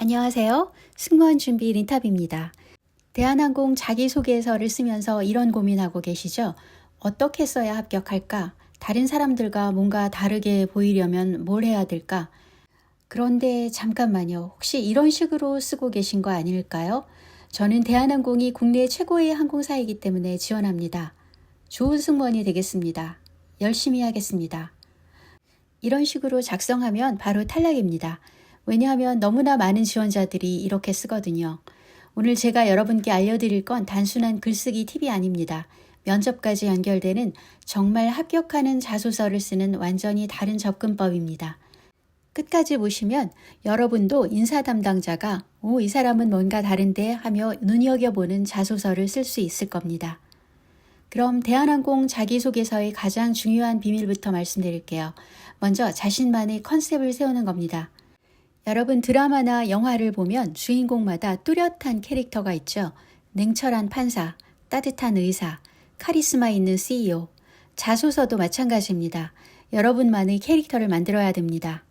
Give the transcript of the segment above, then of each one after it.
안녕하세요. 승무원 준비 린탑입니다. 대한항공 자기소개서를 쓰면서 이런 고민하고 계시죠? 어떻게 써야 합격할까? 다른 사람들과 뭔가 다르게 보이려면 뭘 해야 될까? 그런데 잠깐만요. 혹시 이런 식으로 쓰고 계신 거 아닐까요? 저는 대한항공이 국내 최고의 항공사이기 때문에 지원합니다. 좋은 승무원이 되겠습니다. 열심히 하겠습니다. 이런 식으로 작성하면 바로 탈락입니다. 왜냐하면 너무나 많은 지원자들이 이렇게 쓰거든요. 오늘 제가 여러분께 알려드릴 건 단순한 글쓰기 팁이 아닙니다. 면접까지 연결되는 정말 합격하는 자소서를 쓰는 완전히 다른 접근법입니다. 끝까지 보시면 여러분도 인사 담당자가 이 사람은 뭔가 다른데 하며 눈여겨보는 자소서를 쓸 수 있을 겁니다. 그럼 대한항공 자기소개서의 가장 중요한 비밀부터 말씀드릴게요. 먼저 자신만의 컨셉을 세우는 겁니다. 여러분 드라마나 영화를 보면 주인공마다 뚜렷한 캐릭터가 있죠. 냉철한 판사, 따뜻한 의사, 카리스마 있는 CEO. 자소서도 마찬가지입니다. 여러분만의 캐릭터를 만들어야 됩니다.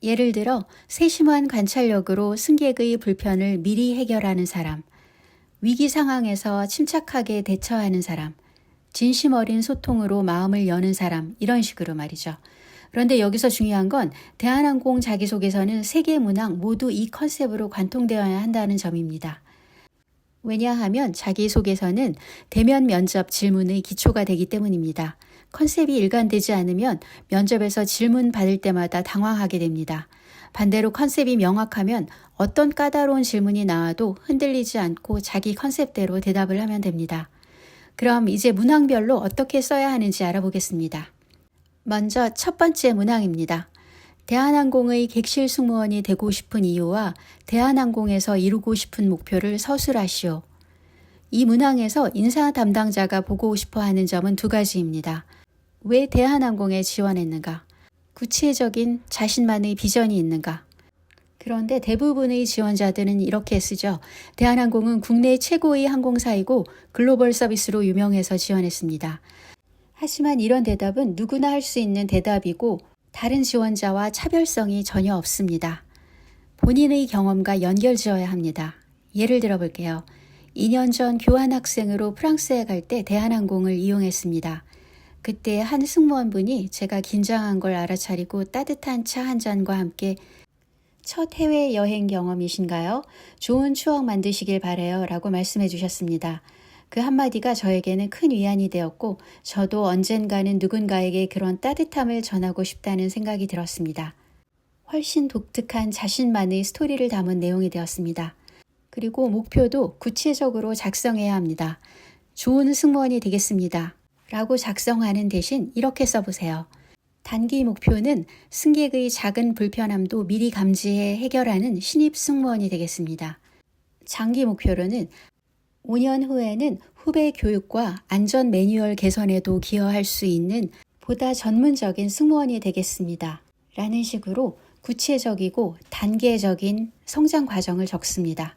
예를 들어 세심한 관찰력으로 승객의 불편을 미리 해결하는 사람, 위기 상황에서 침착하게 대처하는 사람, 진심 어린 소통으로 마음을 여는 사람, 이런 식으로 말이죠. 그런데 여기서 중요한 건 대한항공 자기소개서는 세 개 문항 모두 이 컨셉으로 관통되어야 한다는 점입니다. 왜냐하면 자기소개서는 대면 면접 질문의 기초가 되기 때문입니다. 컨셉이 일관되지 않으면 면접에서 질문 받을 때마다 당황하게 됩니다. 반대로 컨셉이 명확하면 어떤 까다로운 질문이 나와도 흔들리지 않고 자기 컨셉대로 대답을 하면 됩니다. 그럼 이제 문항별로 어떻게 써야 하는지 알아보겠습니다. 먼저 첫 번째 문항입니다. 대한항공의 객실 승무원이 되고 싶은 이유와 대한항공에서 이루고 싶은 목표를 서술하시오. 이 문항에서 인사 담당자가 보고 싶어 하는 점은 두 가지입니다. 왜 대한항공에 지원했는가? 구체적인 자신만의 비전이 있는가? 그런데 대부분의 지원자들은 이렇게 쓰죠. 대한항공은 국내 최고의 항공사이고 글로벌 서비스로 유명해서 지원했습니다. 하지만 이런 대답은 누구나 할 수 있는 대답이고 다른 지원자와 차별성이 전혀 없습니다. 본인의 경험과 연결지어야 합니다. 예를 들어 볼게요. 2년 전 교환학생으로 프랑스에 갈 때 대한항공을 이용했습니다. 그때 한 승무원분이 제가 긴장한 걸 알아차리고 따뜻한 차 한 잔과 함께 첫 해외여행 경험이신가요? 좋은 추억 만드시길 바래요 라고 말씀해 주셨습니다. 그 한마디가 저에게는 큰 위안이 되었고 저도 언젠가는 누군가에게 그런 따뜻함을 전하고 싶다는 생각이 들었습니다. 훨씬 독특한 자신만의 스토리를 담은 내용이 되었습니다. 그리고 목표도 구체적으로 작성해야 합니다. 좋은 승무원이 되겠습니다. 라고 작성하는 대신 이렇게 써보세요. 단기 목표는 승객의 작은 불편함도 미리 감지해 해결하는 신입 승무원이 되겠습니다. 장기 목표로는 5년 후에는 후배 교육과 안전 매뉴얼 개선에도 기여할 수 있는 보다 전문적인 승무원이 되겠습니다. 라는 식으로 구체적이고 단계적인 성장 과정을 적습니다.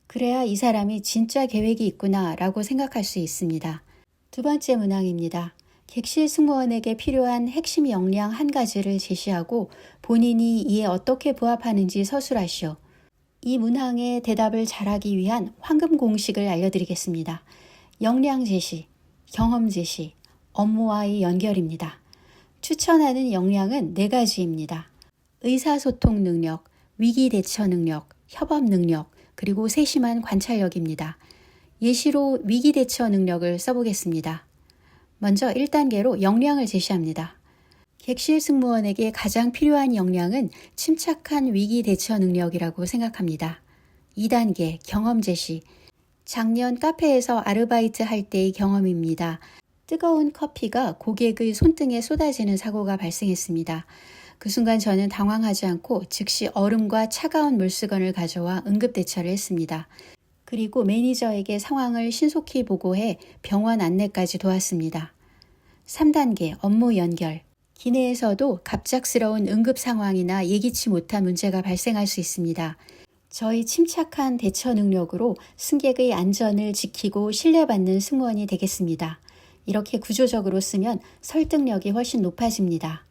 그래야 이 사람이 진짜 계획이 있구나 라고 생각할 수 있습니다. 두 번째 문항입니다. 객실 승무원에게 필요한 핵심 역량 한 가지를 제시하고 본인이 이에 어떻게 부합하는지 서술하시오. 이 문항의 대답을 잘하기 위한 황금 공식을 알려드리겠습니다. 역량 제시, 경험 제시, 업무와의 연결입니다. 추천하는 역량은 4가지입니다. 의사소통 능력, 위기 대처 능력, 협업 능력, 그리고 세심한 관찰력입니다. 예시로 위기 대처 능력을 써보겠습니다. 먼저 1단계로 역량을 제시합니다. 객실 승무원에게 가장 필요한 역량은 침착한 위기 대처 능력이라고 생각합니다. 2단계 경험 제시. 작년 카페에서 아르바이트 할 때의 경험입니다. 뜨거운 커피가 고객의 손등에 쏟아지는 사고가 발생했습니다. 그 순간 저는 당황하지 않고 즉시 얼음과 차가운 물수건을 가져와 응급대처를 했습니다. 그리고 매니저에게 상황을 신속히 보고해 병원 안내까지 도왔습니다. 3단계 업무 연결. 기내에서도 갑작스러운 응급 상황이나 예기치 못한 문제가 발생할 수 있습니다. 저희 침착한 대처 능력으로 승객의 안전을 지키고 신뢰받는 승무원이 되겠습니다. 이렇게 구조적으로 쓰면 설득력이 훨씬 높아집니다.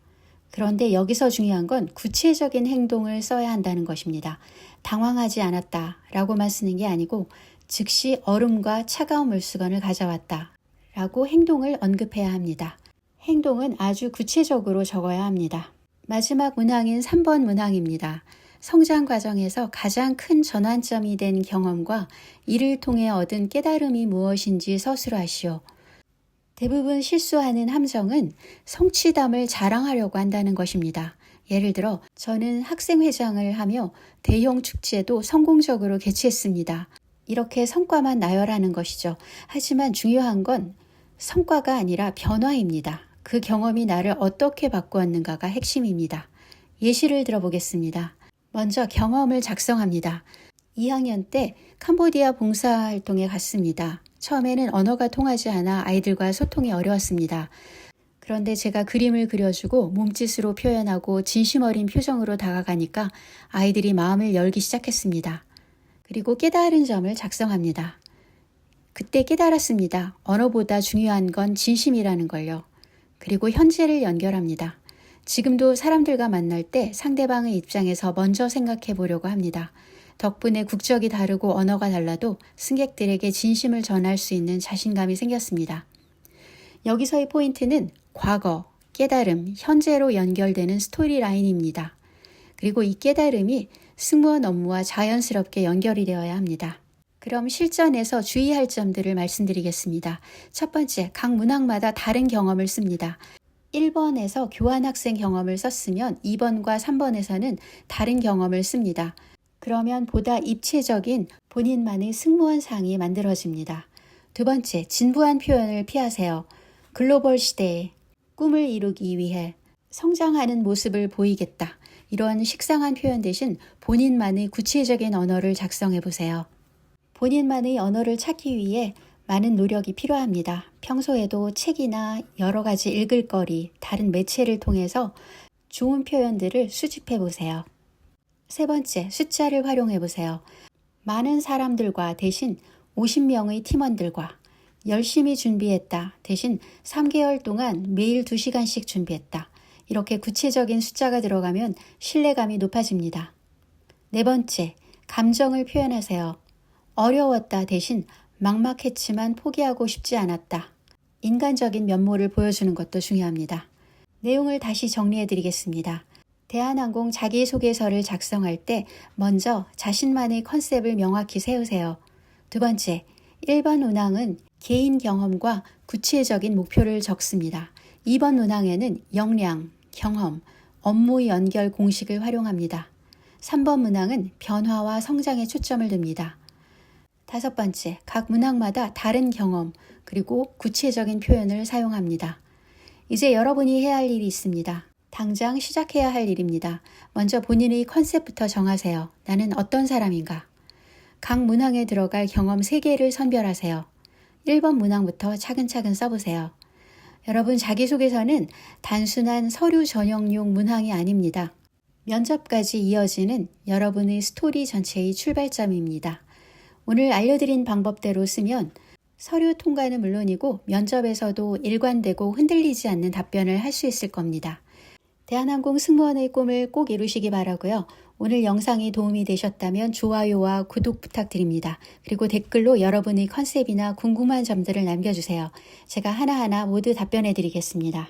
그런데 여기서 중요한 건 구체적인 행동을 써야 한다는 것입니다. 당황하지 않았다 라고만 쓰는 게 아니고 즉시 얼음과 차가운 물수건을 가져왔다 라고 행동을 언급해야 합니다. 행동은 아주 구체적으로 적어야 합니다. 마지막 문항인 3번 문항입니다. 성장 과정에서 가장 큰 전환점이 된 경험과 이를 통해 얻은 깨달음이 무엇인지 서술하시오. 대부분 실수하는 함정은 성취담을 자랑하려고 한다는 것입니다. 예를 들어 저는 학생회장을 하며 대형 축제도 성공적으로 개최했습니다. 이렇게 성과만 나열하는 것이죠. 하지만 중요한 건 성과가 아니라 변화입니다. 그 경험이 나를 어떻게 바꾸었는가가 핵심입니다. 예시를 들어보겠습니다. 먼저 경험을 작성합니다. 2학년 때 캄보디아 봉사활동에 갔습니다. 처음에는 언어가 통하지 않아 아이들과 소통이 어려웠습니다. 그런데 제가 그림을 그려주고 몸짓으로 표현하고 진심 어린 표정으로 다가가니까 아이들이 마음을 열기 시작했습니다. 그리고 깨달은 점을 작성합니다. 그때 깨달았습니다. 언어보다 중요한 건 진심이라는 걸요. 그리고 현재를 연결합니다. 지금도 사람들과 만날 때 상대방의 입장에서 먼저 생각해 보려고 합니다. 덕분에 국적이 다르고 언어가 달라도 승객들에게 진심을 전할 수 있는 자신감이 생겼습니다. 여기서의 포인트는 과거, 깨달음, 현재로 연결되는 스토리라인입니다. 그리고 이 깨달음이 승무원 업무와 자연스럽게 연결이 되어야 합니다. 그럼 실전에서 주의할 점들을 말씀드리겠습니다. 첫 번째, 각 문항마다 다른 경험을 씁니다. 1번에서 교환학생 경험을 썼으면 2번과 3번에서는 다른 경험을 씁니다. 그러면 보다 입체적인 본인만의 승무원상이 만들어집니다. 두 번째, 진부한 표현을 피하세요. 글로벌 시대에 꿈을 이루기 위해 성장하는 모습을 보이겠다. 이런 식상한 표현 대신 본인만의 구체적인 언어를 작성해 보세요. 본인만의 언어를 찾기 위해 많은 노력이 필요합니다. 평소에도 책이나 여러 가지 읽을 거리, 다른 매체를 통해서 좋은 표현들을 수집해 보세요. 세 번째, 숫자를 활용해 보세요. 많은 사람들과 대신 50명의 팀원들과 열심히 준비했다 대신 3개월 동안 매일 2시간씩 준비했다. 이렇게 구체적인 숫자가 들어가면 신뢰감이 높아집니다. 네 번째, 감정을 표현하세요. 어려웠다 대신 막막했지만 포기하고 싶지 않았다. 인간적인 면모를 보여주는 것도 중요합니다. 내용을 다시 정리해 드리겠습니다. 대한항공 자기소개서를 작성할 때 먼저 자신만의 컨셉을 명확히 세우세요. 두 번째, 1번 문항은 개인 경험과 구체적인 목표를 적습니다. 2번 문항에는 역량, 경험, 업무 연결 공식을 활용합니다. 3번 문항은 변화와 성장에 초점을 둡니다. 다섯 번째, 각 문항마다 다른 경험 그리고 구체적인 표현을 사용합니다. 이제 여러분이 해야 할 일이 있습니다. 당장 시작해야 할 일입니다. 먼저 본인의 컨셉부터 정하세요. 나는 어떤 사람인가? 각 문항에 들어갈 경험 3개를 선별하세요. 1번 문항부터 차근차근 써보세요. 여러분, 자기소개서는 단순한 서류 전형용 문항이 아닙니다. 면접까지 이어지는 여러분의 스토리 전체의 출발점입니다. 오늘 알려드린 방법대로 쓰면 서류 통과는 물론이고 면접에서도 일관되고 흔들리지 않는 답변을 할 수 있을 겁니다. 대한항공 승무원의 꿈을 꼭 이루시기 바라고요. 오늘 영상이 도움이 되셨다면 좋아요와 구독 부탁드립니다. 그리고 댓글로 여러분의 컨셉이나 궁금한 점들을 남겨주세요. 제가 하나하나 모두 답변해 드리겠습니다.